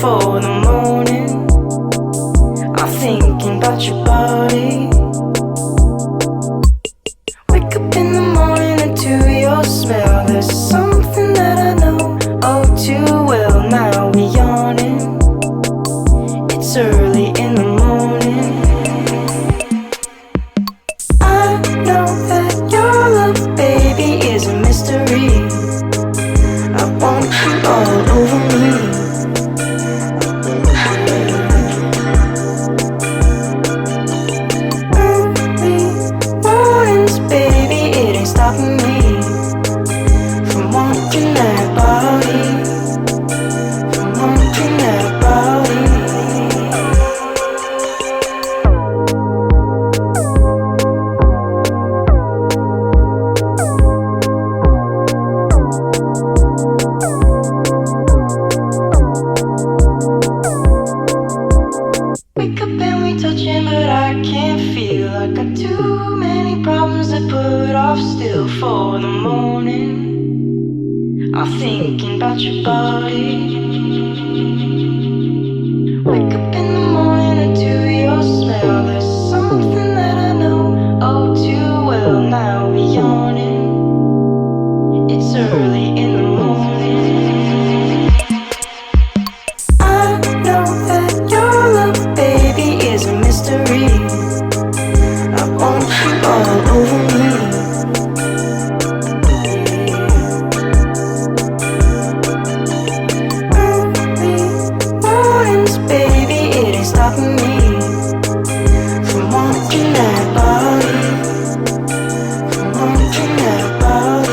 for the morning. I'm thinking about your body. Wake up in the morning and to your smell. There's something that I know oh too well. Now we're yawning. It's early in the morning. I know that your love, baby, is a mystery. I want you all over me. Early mornings, baby, it ain't stopping me from wanting that body, from wanting that body. Wake up and we touching, but I can't feel. I got too many problems to put off still for the morning. I'm thinking about your body. Wake up in the morning and to your smell. There's something that I know oh too well. Now we're yawning. It's early in the morning. I know that your love, baby, is a mystery. I want you all over me. Early mornings, baby, it ain't stopping me from wanting that body, from wanting that body.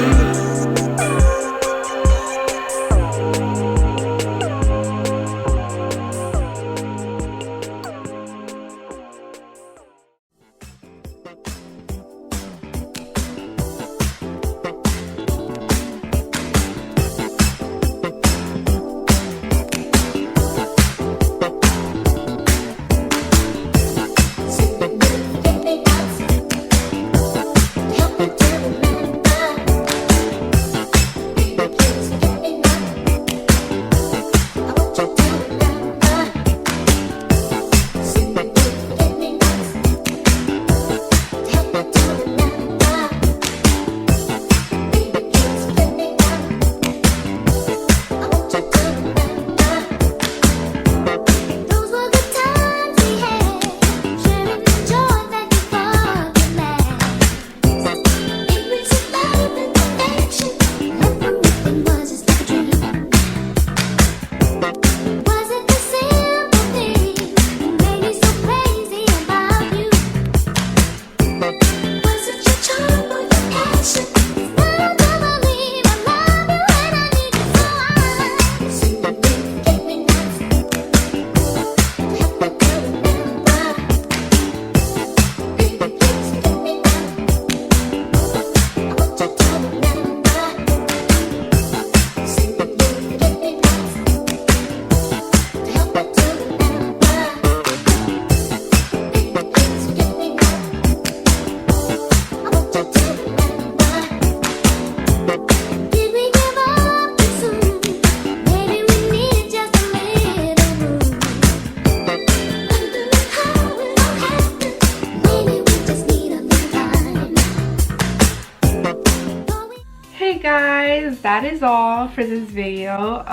Guys, that is all for this video.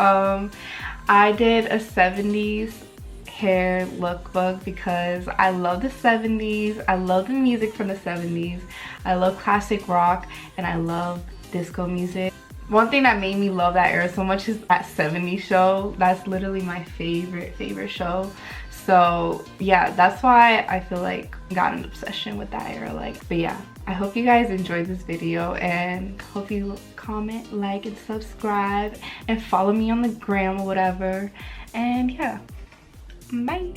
I did a 70s hair lookbook because I love the 70s. I love the music from the 70s. I love classic rock and I love disco music. One thing that made me love that era so much is that 70s show. That's literally my favorite show. So yeah, that's why I feel like I got an obsession with that era. But yeah, I hope you guys enjoyed this video and hope you comment, like, and subscribe and follow me on the gram or whatever. And yeah, bye.